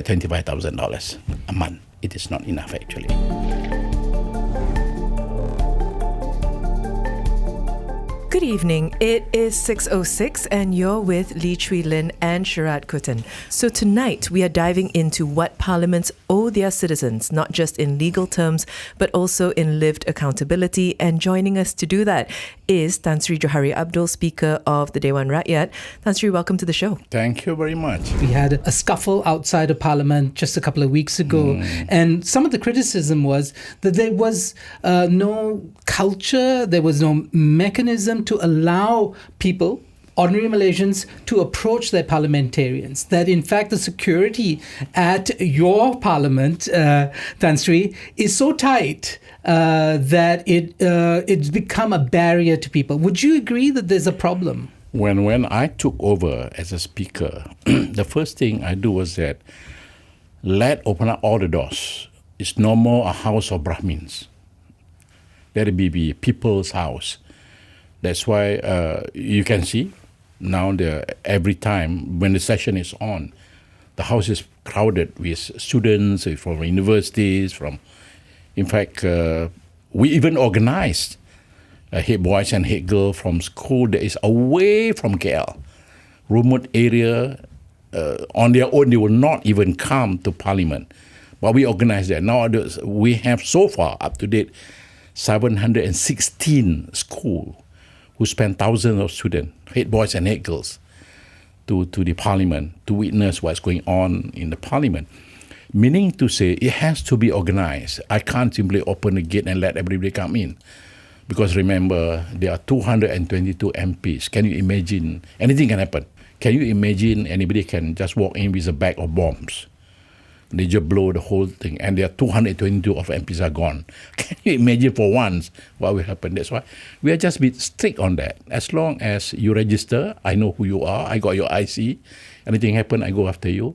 $25,000 a month. It is not enough actually. Good evening. It is 6:06 and you're with Lee Chui Lin and Sharat Kutan. So tonight we are diving into what parliaments owe their citizens, not just in legal terms, but also in lived accountability. And joining us to do that is Tan Sri Johari Abdul, Speaker of the Dewan Rakyat. Tan Sri, welcome to the show. Thank you very much. We had a scuffle outside of Parliament just a couple of weeks ago. And some of the criticism was that there was no culture, there was no mechanism to allow people, ordinary Malaysians, to approach their parliamentarians. That in fact the security at your parliament, Tan Sri, is so tight that it's become a barrier to people. Would you agree that there's a problem? When I took over as a speaker, the first thing I do was that open up all the doors. It's no more a house of Brahmins. Let it be people's house. That's why you can see now every time when the session is on, the house is crowded with students from universities. In fact, we even organized head boys and head girls from school that is away from KL, remote area. On their own, they will not even come to Parliament. But we organized that. Now we have so far up to date 716 schools who spend thousands of students, head boys and head girls, to the Parliament to witness what's going on in the Parliament. Meaning to say, it has to be organized. I can't simply open the gate and let everybody come in. Because remember, there are 222 MPs. Can you imagine? Anything can happen. Can you imagine anybody can just walk in with a bag of bombs? They just blow the whole thing. And there are 222 of MPs are gone. Can you imagine for once what will happen? That's why we are just a bit strict on that. As long as you register, I know who you are, I got your IC. Anything happen, I go after you.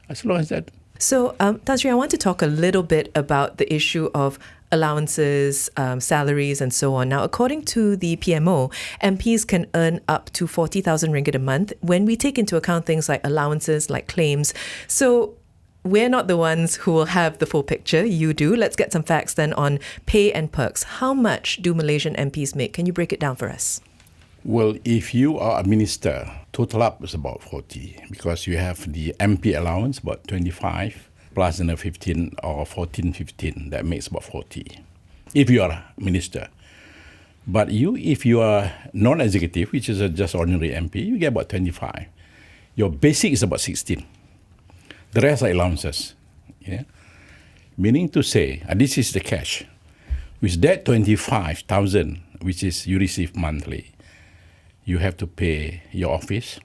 As long as that. So, Tan Sri, I want to talk a little bit about the issue of allowances, salaries and so on. Now, according to the PMO, MPs can earn up to 40,000 ringgit a month when we take into account things like allowances, like claims. So we're not the ones who will have the full picture. You do. Let's get some facts then on pay and perks. How much do Malaysian MPs make? Can you break it down for us? Well, if you are a minister, total up is about 40 because you have the MP allowance, about 25, plus another 15 or 14, 15. That makes about 40 if you are a minister. But if you are non-executive, which is just ordinary MP, you get about 25. Your basic is about 16. The rest are allowances. Yeah? Meaning to say, and this is the cash. With that 25,000, which is you receive monthly, you have to pay your office.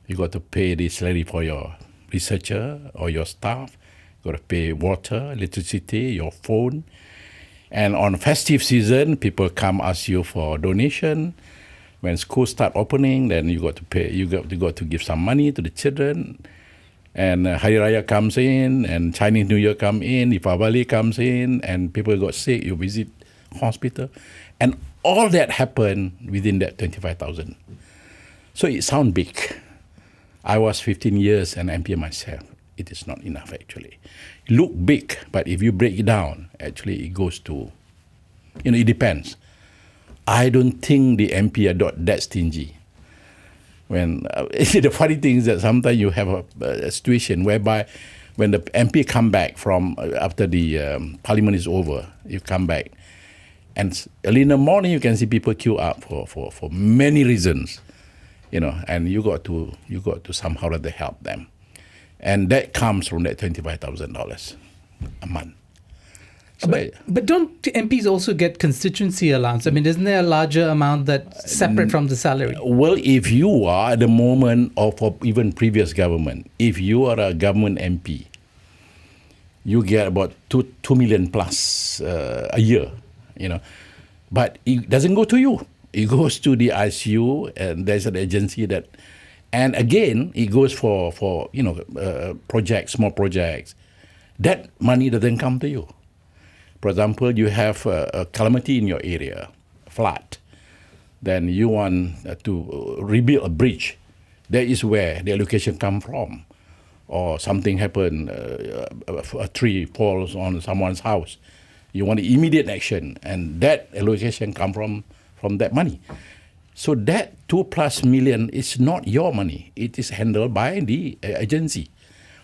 You got to pay the salary for your researcher or your staff. You got to pay water, electricity, your phone. And on festive season, people come ask you for donation. When schools start opening, then you got to pay. You got to give some money to the children. And Hari Raya comes in, and Chinese New Year come in, Deepavali comes in, and people got sick, you visit hospital. And all that happened within that 25,000. So it sounds big. I was 15 years an MP myself. It is not enough actually. It look big, but if you break it down, actually it goes to, it depends. I don't think the MP are that stingy. When the funny thing is that sometimes you have a situation whereby when the MP come back from after the Parliament is over, you come back, and early in the morning you can see people queue up for many reasons, and you got to somehow rather help them, and that comes from that $25,000 a month. So but don't MPs also get constituency allowance? I mean, isn't there a larger amount that's separate from the salary? Well, if you are at the moment of even previous government, if you are a government MP, you get about 2 million plus a year, But it doesn't go to you. It goes to the ICU, and there's an agency that, and again, it goes for projects, small projects. That money doesn't come to you. For example, you have a calamity in your area, flood. Then you want to rebuild a bridge. That is where the allocation come from. or something happen, a tree falls on someone's house. You want immediate action, and that allocation come from that money. So that 2+ million is not your money. It is handled by the agency.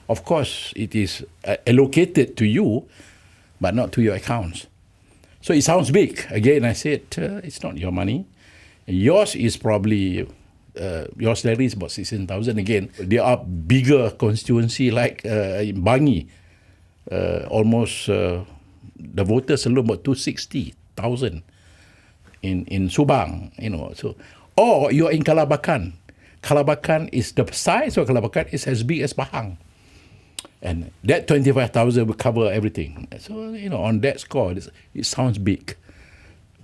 Of course, it is allocated to you, but not to your accounts. So it sounds big. Again, I said, it's not your money. Yours is probably, your salary is about 16,000 again. There are bigger constituency like in Bangi, almost the voters alone about 260,000 in Subang, So, or you're in Kalabakan. Kalabakan is the size of Kalabakan is as big as Pahang. And that 25,000 will cover everything. So, on that score, it sounds big.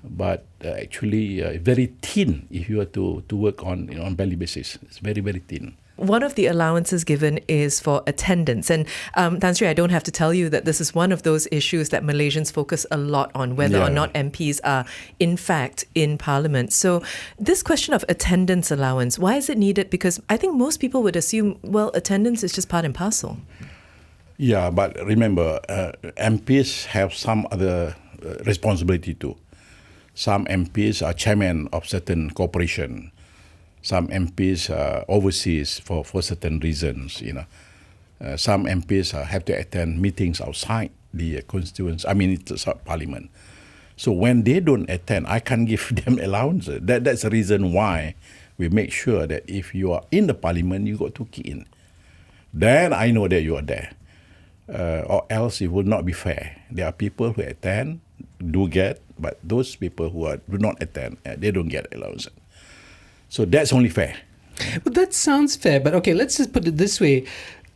But actually, very thin if you were to work on on daily basis. It's very, very thin. One of the allowances given is for attendance. And Tan Sri, I don't have to tell you that this is one of those issues that Malaysians focus a lot on, whether or not MPs are in fact in Parliament. So this question of attendance allowance, why is it needed? Because I think most people would assume, well, attendance is just part and parcel. Yeah, but remember, MPs have some other responsibility too. Some MPs are chairman of certain corporation. Some MPs are overseas for certain reasons, Some MPs have to attend meetings outside the constituency, it's Parliament. So when they don't attend, I can't give them allowance. That's the reason why we make sure that if you are in the Parliament, you got to key in. Then I know that you are there. Or else it would not be fair. There are people who attend, do get, but those people who do not attend, they don't get allowance. So that's only fair. Well, that sounds fair, but okay, let's just put it this way.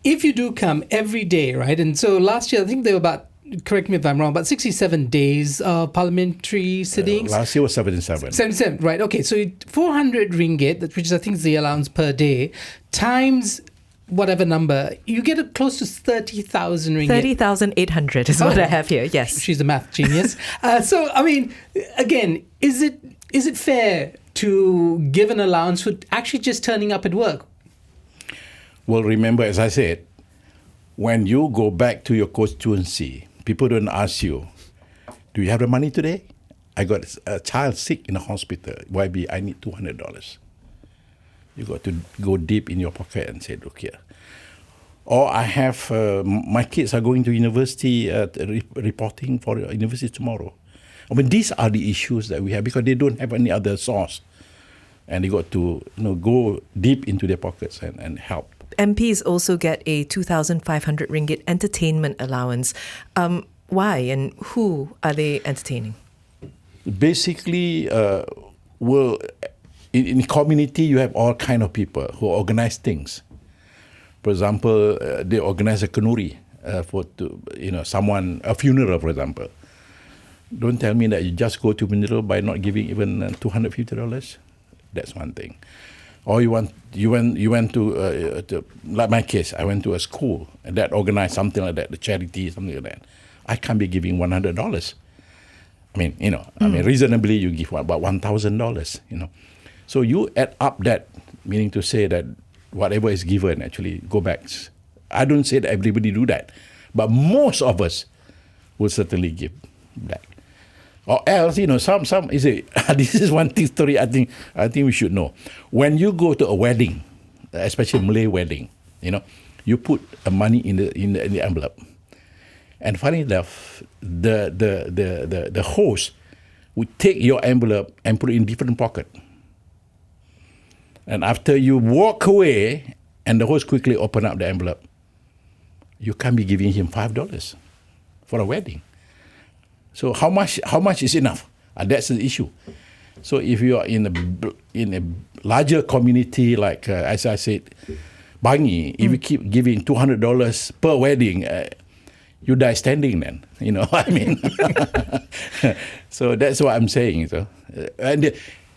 If you do come every day, right? And so last year, I think there were about, correct me if I'm wrong, about 67 days of parliamentary sittings. Last year was 77. 77, right. Okay, so 400 ringgit, which I think is the allowance per day, times whatever number, you get close to 30,000 ringgit. 30,800 is what I have here, yes. She's a math genius. So, again, is it fair to give an allowance for actually just turning up at work? Well, remember, as I said, when you go back to your constituency, people don't ask you, do you have the money today? I got a child sick in a hospital. YB, I need $200. You got to go deep in your pocket and say, look here. Or I have, my kids are going to university, reporting for university tomorrow. These are the issues that we have because they don't have any other source. And they got to go deep into their pockets and help. MPs also get a 2,500 ringgit entertainment allowance. Why and who are they entertaining? Basically, in the community, you have all kind of people who organize things. For example, they organize a kanuri for someone, a funeral, for example. Don't tell me that you just go to funeral by not giving even $250. That's one thing. Or you went to like my case, I went to a school that organized something like that, the charity, something like that. I can't be giving $100. Reasonably you give about $1,000. So you add up that, meaning to say that whatever is given actually go back. I don't say that everybody do that, but most of us will certainly give back. Or else, some is it. This is one thing story I think we should know. When you go to a wedding, especially Malay wedding, you put money in the envelope, and funny enough, the host would take your envelope and put it in different pocket. And after you walk away, and the host quickly open up the envelope, you can't be giving him $5 for a wedding. So how much is enough? That's the issue. So if you are in a larger community like as I said, Bangi, if you keep giving $200 per wedding, you die standing then. So that's what I'm saying. So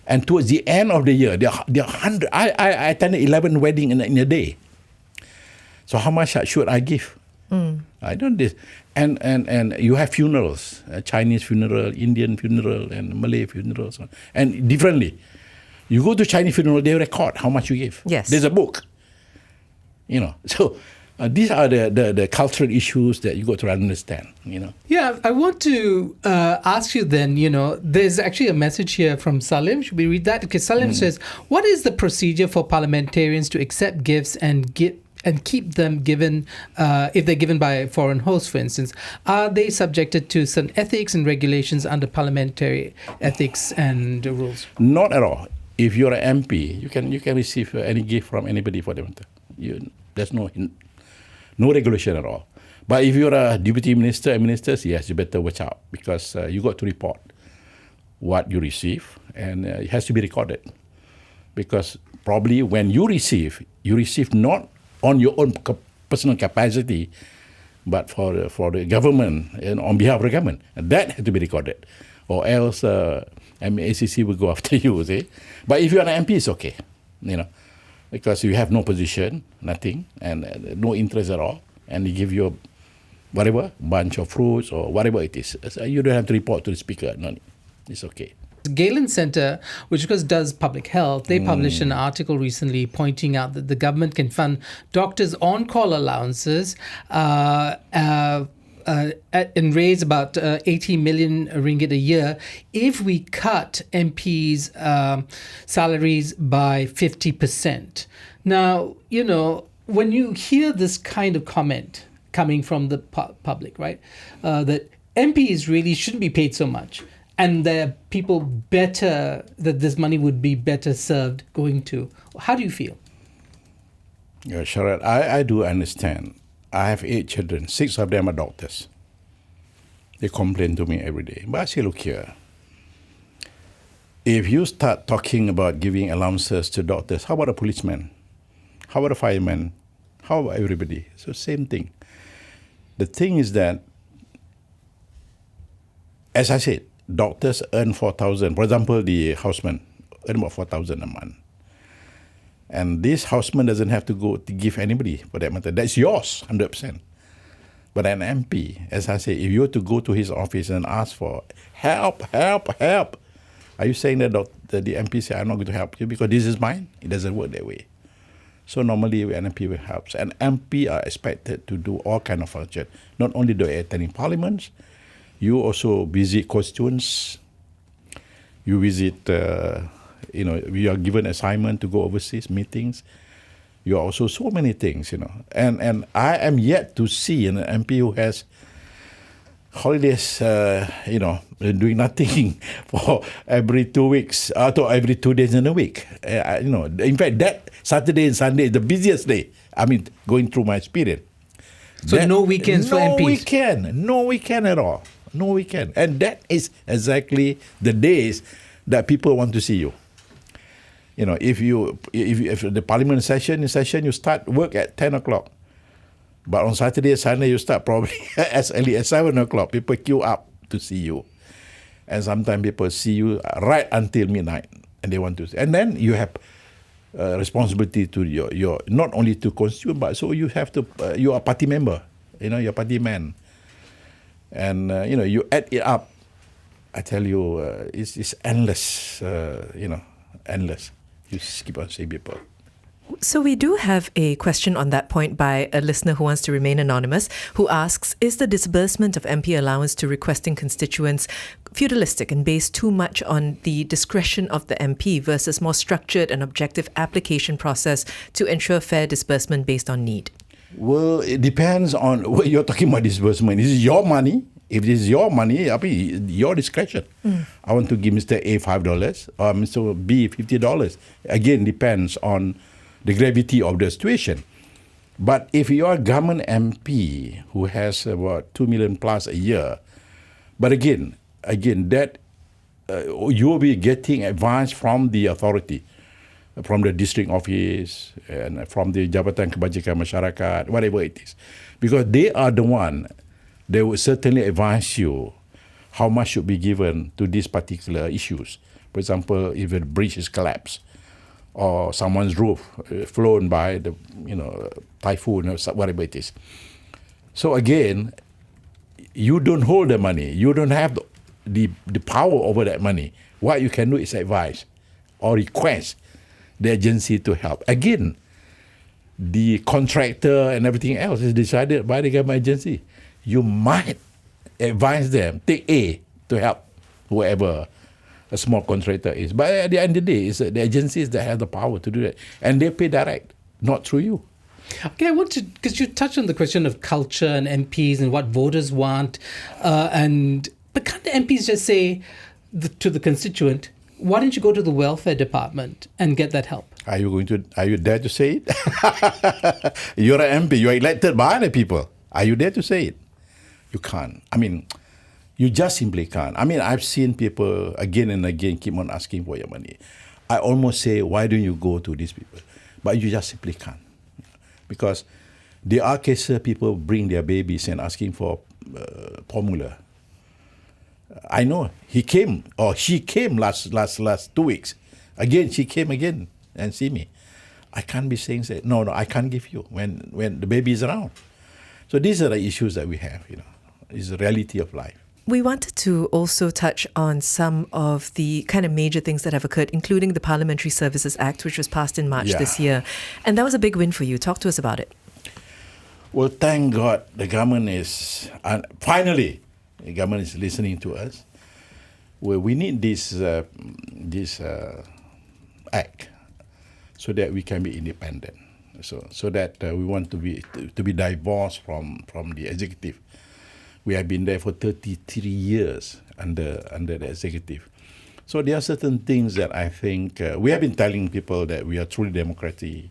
and towards the end of the year, there are 100. I attended 11 weddings in a day. So how much should I give? I don't. And you have funerals, Chinese funeral, Indian funeral, and Malay funerals, and differently. You go to Chinese funeral, they record how much you give. Yes. There's a book. So These are the cultural issues that you got to understand, Yeah, I want to ask you then, there's actually a message here from Salim. Should we read that? Okay, Salim says, what is the procedure for parliamentarians to accept gifts and keep them given, if they're given by a foreign host, for instance? Are they subjected to some ethics and regulations under parliamentary ethics and rules? Not at all. If you're an MP, you can receive any gift from anybody for the matter. There's no regulation at all. But if you're a deputy minister and ministers, yes, you better watch out, because you got to report what you receive, and it has to be recorded. Because probably when you receive not on your own personal capacity, but for the government and on behalf of the government. And that has to be recorded, or else ACC will go after you, see. But if you're an MP, it's okay, because you have no position, nothing, and no interest at all, and they give you whatever, bunch of fruits or whatever it is. So you don't have to report to the speaker. No, it's okay. Galen Center, which of course does public health, they published an article recently pointing out that the government can fund doctors' on-call allowances and raise about 80 million ringgit a year if we cut MPs' salaries by 50%. Now, when you hear this kind of comment coming from the public, right, that MPs really shouldn't be paid so much, and there are people better, that this money would be better served going to, how do you feel? Yeah, Sharat, I do understand. I have 8 children. 6 of them are doctors. They complain to me every day. But I say, look here. If you start talking about giving allowances to doctors, how about a policeman? How about a fireman? How about everybody? So same thing. The thing is that, as I said, doctors earn 4,000. For example, the houseman earn about 4,000 a month. And this houseman doesn't have to go to give anybody, for that matter. That's yours, 100%. But an MP, as I say, if you were to go to his office and ask for help, are you saying that the MP say, I'm not going to help you because this is mine? It doesn't work that way. So normally an MP will help. And MP are expected to do all kind of function. Not only do attending parliaments, you also visit constituents, you visit, you are given assignment to go overseas, meetings. You are also so many things, And I am yet to see an MP who has holidays, doing nothing for every 2 weeks, or every 2 days in a week. In fact, that Saturday and Sunday is the busiest day. I mean, going through my experience. So no weekends for MPs? No weekend at all. No weekend. And that is exactly the days that people want to see you. If the parliament session, you start work at 10 o'clock. But on Saturday and Sunday, you start probably as early as 7 o'clock. People queue up to see you. And sometimes people see you right until midnight. And they want to see. And then you have responsibility to your not only to constituent, but so you have to, you are a party member. You're a party man. And, you add it up. I tell you, it's endless, endless. You keep on seeing people. So we do have a question on that point by a listener who wants to remain anonymous, who asks, is the disbursement of MP allowance to requesting constituents feudalistic and based too much on the discretion of the MP versus more structured and objective application process to ensure fair disbursement based on need? Well, it depends on what you're talking about disbursement. This is your money. If this is your money, your discretion. I want to give Mr. A $5 or Mr. B $50. Again, depends on the gravity of the situation. But if you're a government MP who has about 2 million plus a year, but again, that you'll be getting advice from the authority, from the district office and from the Jabatan Kebajikan Masyarakat, whatever it is, because they are the one. They will certainly advise you how much should be given to these particular issues. For example, if a bridge is collapsed or someone's roof flown by the typhoon or whatever it is. So again, you don't hold the money. You don't have the power over that money. What you can do is advise or request the agency to help. Again, the contractor and everything else is decided by the government agency. You might advise them, take A to help whoever a small contractor is. But at the end of the day, it's the agencies that have the power to do that. And they pay direct, not through you. Okay, I want to, because you touched on the question of culture and MPs and what voters want, but can't the MPs just say to the constituent, why don't you go to the welfare department and get that help? Are you dare to say it? You're an MP, you're elected by the people. Are you dare to say it? You can't. I mean, you just simply can't. I mean, I've seen people again and again keep on asking for your money. I almost say, why don't you go to these people? But you just simply can't. Because there are cases people bring their babies and asking for formula. I know he came or she came last 2 weeks. Again, she came again and see me. I can't be saying that. No, I can't give you when the baby is around. So these are the issues that we have. It's the reality of life. We wanted to also touch on some of the kind of major things that have occurred, including the Parliamentary Services Act, which was passed in March this year. And that was a big win for you. Talk to us about it. Well, thank God the government finally, the government is listening to us. Well, we need this act so that we can be independent. So that we want to be divorced from the executive. We have been there for 33 years under the executive. So there are certain things that I think we have been telling people that we are truly democratic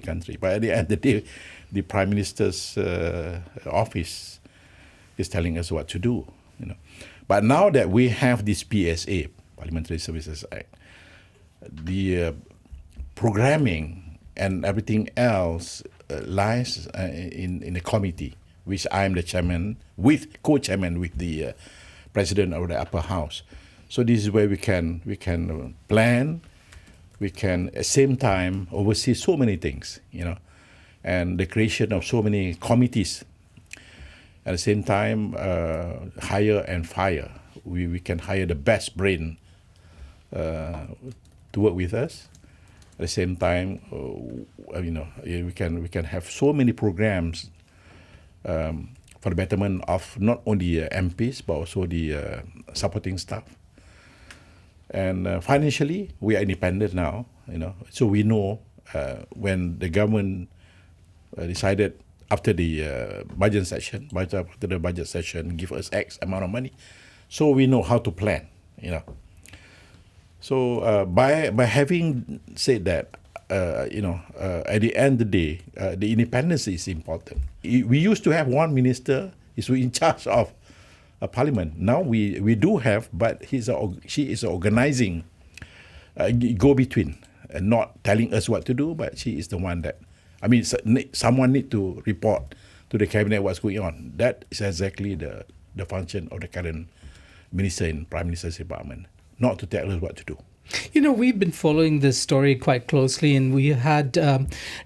country. But at the end of the day, the Prime Minister's office is telling us what to do. But now that we have this PSA, Parliamentary Services Act, the programming and everything else lies in a committee, which I am the chairman, co-chairman with the president of the upper house. So this is where we can plan, we can at the same time oversee so many things, and the creation of so many committees. At the same time, hire and fire. We can hire the best brain to work with us. At the same time, we can have so many programs for the betterment of not only MPs but also the supporting staff. And financially, we are independent now. So we know when the government decided after the budget session, give us X amount of money, so we know how to plan. So by having said that, at the end of the day, the independence is important. We used to have one minister is in charge of a parliament. Now we do have, but she is organizing go-between, and not telling us what to do, but she is the one that, someone need to report to the cabinet what's going on. That is exactly the function of the current minister in Prime Minister's department, not to tell us what to do. We've been following this story quite closely, and we had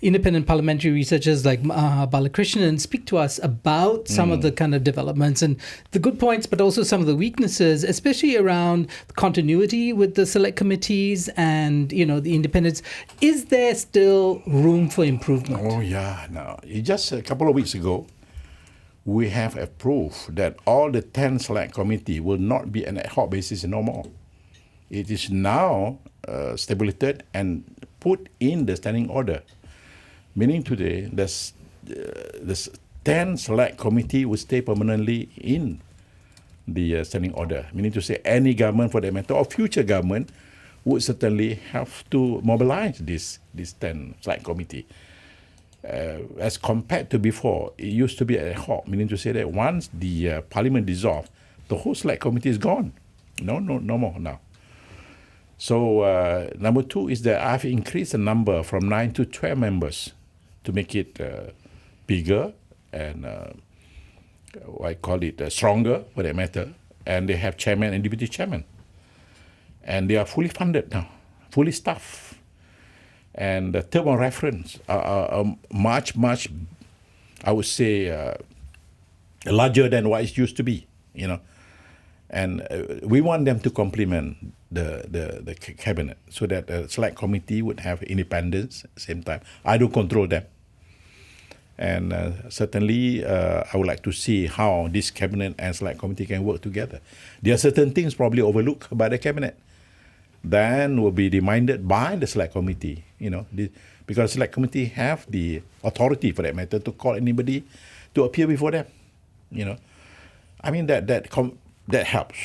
independent parliamentary researchers like Balakrishnan speak to us about some of the kind of developments and the good points, but also some of the weaknesses, especially around continuity with the select committees and, the independence. Is there still room for improvement? Oh, yeah. No. Just a couple of weeks ago, we have approved that all the 10 select committee will not be an ad hoc basis no more. It is now stipulated and put in the standing order. Meaning today, the 10 select committee will stay permanently in the standing order. Meaning to say any government for that matter or future government would certainly have to mobilize this 10 select committee. As compared to before, it used to be ad hoc, meaning to say that once the parliament dissolved, the whole select committee is gone. No more now. So number two is that I've increased the number from 9 to 12 members to make it bigger and I call it stronger for that matter. And they have chairman and deputy chairman. And they are fully funded now, fully staffed. And the term of reference are much, I would say, larger than what it used to be, And we want them to complement the cabinet so that the select committee would have independence at the same time. I don't control them. And certainly, I would like to see how this cabinet and select committee can work together. There are certain things probably overlooked by the cabinet, then will be reminded by the select committee. Because select committee have the authority, for that matter, to call anybody to appear before them. I mean that helps,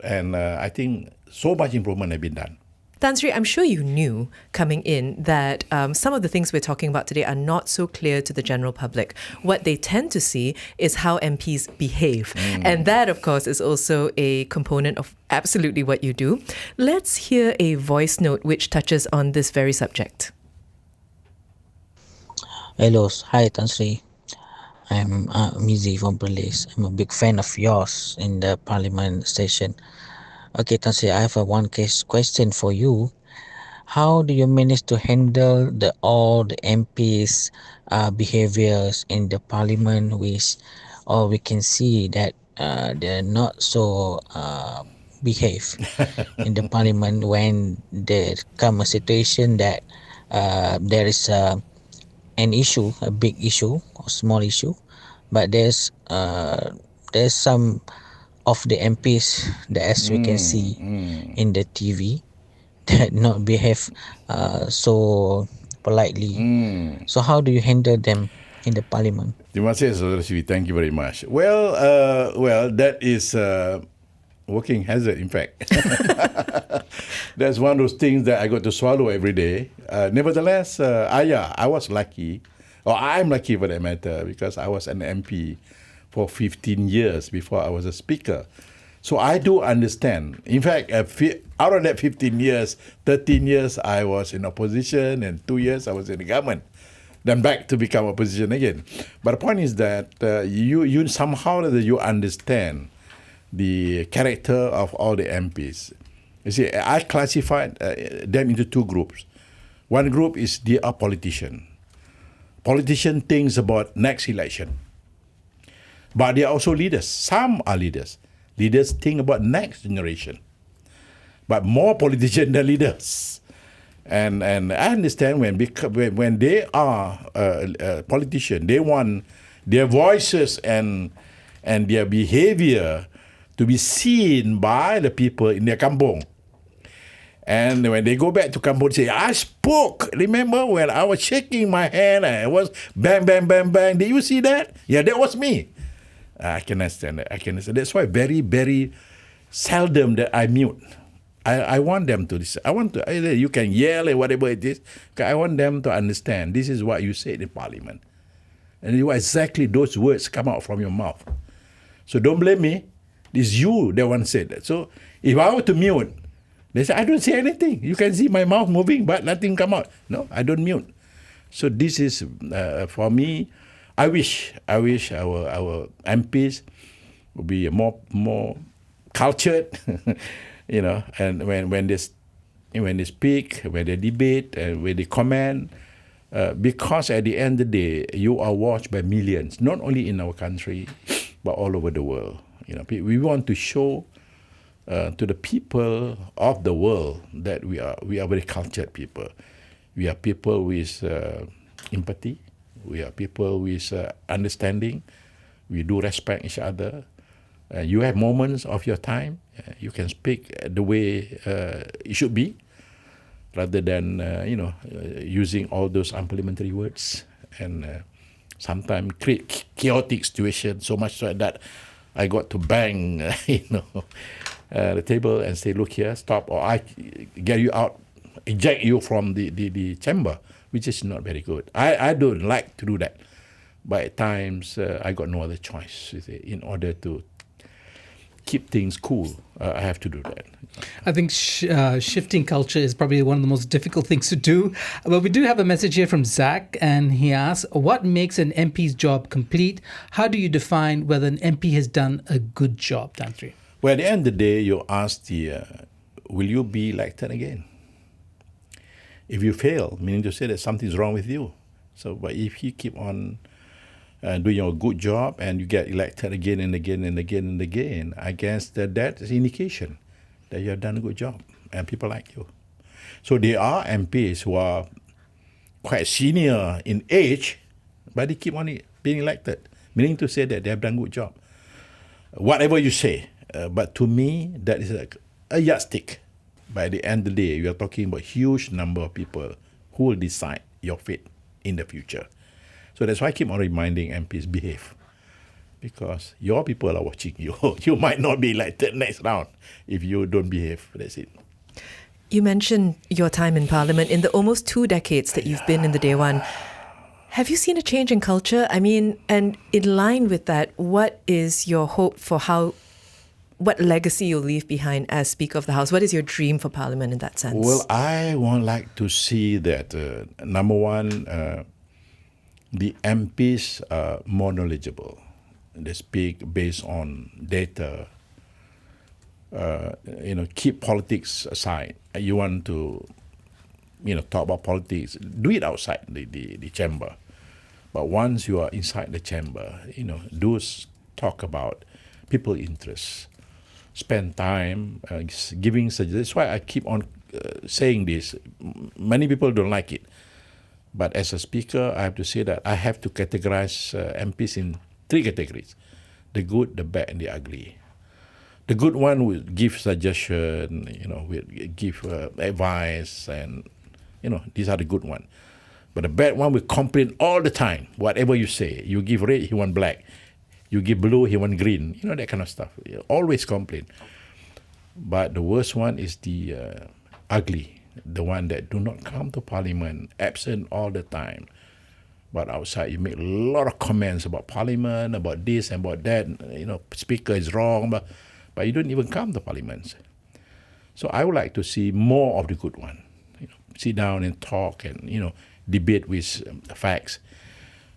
and I think so much improvement has been done. Tan Sri, I'm sure you knew coming in that some of the things we're talking about today are not so clear to the general public. What they tend to see is how MPs behave. And that, of course, is also a component of absolutely what you do. Let's hear a voice note which touches on this very subject. Hello, hi Tan Sri. I'm Mizi from Perlis. I'm a big fan of yours in the Parliament station. Okay, Tan Sri, I have one question for you. How do you manage to handle all the MPs' behaviors in the Parliament, or we can see that they're not so behave in the Parliament when there come a situation that there is an issue, a big issue or small issue, but there's some of the MPs that, as we can see in the TV, that not behave so politely. So how do you handle them in the Parliament? Terima kasih, Saudara Sri. Thank you very much. Well, that is working hazard, in fact. That's one of those things that I got to swallow every day. Nevertheless, I was lucky, or I'm lucky for that matter, because I was an MP for 15 years before I was a speaker. So I do understand. In fact, out of that 15 years, 13 years I was in opposition and 2 years I was in the government. Then back to become opposition again. But the point is that you somehow you understand the character of all the MPs. You see, I classified them into two groups. One group is they are politician. Politician thinks about next election. But they are also leaders. Some are leaders. Leaders think about next generation. But more politicians than leaders. And I understand when they are politicians, they want their voices and their behavior to be seen by the people in their kampong. And when they go back to kampong, they say, I spoke. Remember when I was shaking my hand, I was bang, bang, bang, bang. Did you see that? Yeah, that was me. I can understand that. That's why very, very seldom that I mute. I want them to listen. You can yell or whatever it is. I want them to understand this is what you said in Parliament. And exactly those words come out from your mouth. So don't blame me. It's you that one said that. So if I were to mute, they say, I don't say anything. You can see my mouth moving, but nothing come out. No, I don't mute. So this is, for me, I wish our MPs would be more cultured, and when they speak, when they debate, when they comment, because at the end of the day, you are watched by millions, not only in our country, but all over the world. We want to show to the people of the world that we are very cultured people. We are people with empathy. We are people with understanding. We do respect each other. You have moments of your time. You can speak the way it should be, rather than using all those unparliamentary words and sometimes create chaotic situations. So much so that I got to bang, the table and say, "Look here, stop!" Or I get you out, eject you from the chamber, which is not very good. I don't like to do that, but at times I got no other choice. In order to keep things cool, I have to do that. I think shifting culture is probably one of the most difficult things to do. But we do have a message here from Zach, and he asks, what makes an MP's job complete? How do you define whether an MP has done a good job, Tan Sri? Well, at the end of the day, you ask will you be elected again? If you fail, meaning to say that something's wrong with you. So, but if you keep on doing your good job, and you get elected again and again and again and again, I guess that is indication that you have done a good job and people like you. So there are MPs who are quite senior in age, but they keep on being elected, meaning to say that they have done a good job. Whatever you say, but to me, that is a yardstick. By the end of the day, we are talking about huge number of people who will decide your fate in the future. So that's why I keep on reminding MPs, behave. Because your people are watching you. You might not be elected next round if you don't behave. That's it. You mentioned your time in Parliament. In the almost 2 decades that you've been in the Dewan, have you seen a change in culture? I mean, and in line with that, what is your hope for what legacy you'll leave behind as Speaker of the House? What is your dream for Parliament in that sense? Well, I would like to see that, number one, the MPs are more knowledgeable. They speak based on data. Keep politics aside. You want to, talk about politics, do it outside the chamber. But once you are inside the chamber, do talk about people's interests. Spend time giving suggestions. That's why I keep on saying this. Many people don't like it. But as a speaker, I have to say that I have to categorize MPs in 3 categories: the good, the bad, and the ugly. The good one will give suggestion, will give advice, and, these are the good one. But the bad one will complain all the time. Whatever you say, you give red, he want black. You give blue, he want green. That kind of stuff. You always complain. But the worst one is the ugly, the one that do not come to Parliament, absent all the time. But outside, you make a lot of comments about Parliament, about this and about that. Speaker is wrong, but you don't even come to Parliament. So I would like to see more of the good one. Sit down and talk and, debate with facts,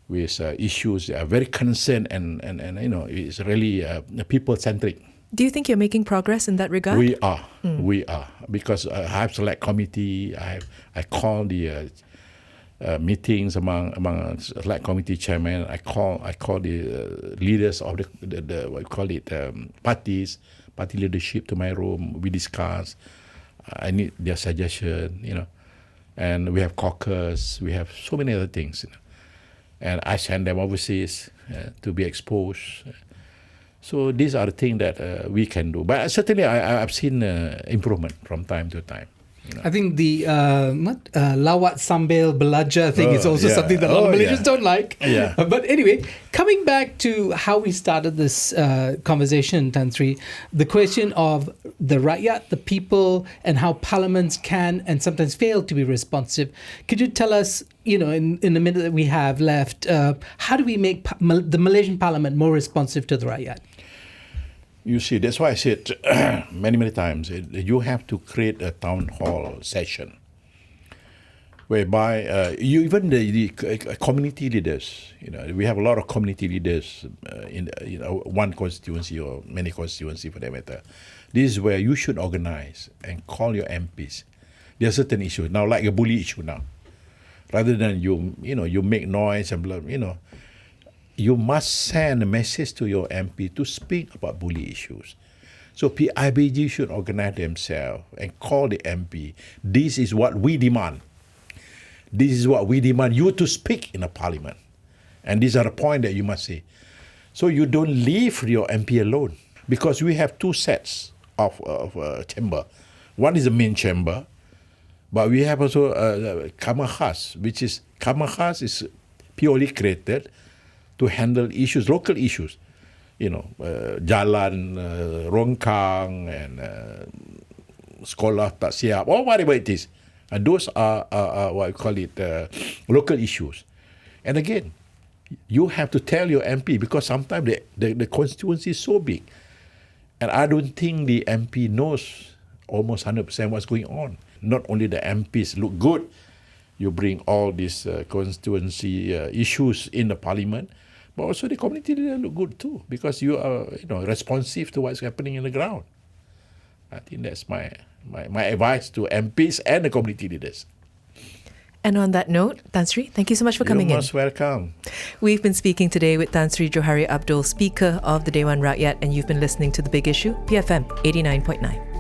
with issues that are very concerned and it's really people-centric. Do you think you're making progress in that regard? We are. Because I have select committee, I call the meetings among select committee chairman. I call the leaders of the what you call it, party leadership to my room. We discuss. I need their suggestion, and we have caucus. We have so many other things, and I send them overseas to be exposed. So these are the things that we can do. But certainly, I've seen improvement from time to time. I think the lawat sambil belajar thing is also something that a lot of Malaysians don't like. Yeah. But anyway, coming back to how we started this conversation, Tan Sri, the question of the Rakyat, the people, and how parliaments can and sometimes fail to be responsive. Could you tell us, in the minute that we have left, how do we make the Malaysian parliament more responsive to the Rakyat? You see, that's why I said many times, you have to create a town hall session whereby even the community leaders, we have a lot of community leaders in one constituency or many constituencies for that matter. This is where you should organize and call your MPs. There are certain issues now, like a bully issue now. Rather than you make noise and blah, you must send a message to your MP to speak about bully issues. So PIBG should organize themselves and call the MP. This is what we demand. This is what we demand you to speak in a parliament. And these are the points that you must say. So you don't leave your MP alone. Because we have 2 sets of chamber. One is the main chamber, but we have also Kamar Khas, which is Kamar Khas is purely created to handle issues, local issues, jalan rongkang and sekolah tak siap or whatever it is. And those are what I call it local issues. And again, you have to tell your MP because sometimes the constituency is so big, and I don't think the MP knows almost 100% what's going on. Not only the MPs look good, you bring all these constituency issues in the parliament. But also the community leader look good too, because you are responsive to what's happening in the ground. I think that's my advice to MPs and the community leaders. And on that note, Tan Sri, thank you so much for coming You're in. most welcome. We've been speaking today with Tan Sri Johari Abdul, Speaker of the Dewan Rakyat, and you've been listening to The Big Issue, BFM 89.9.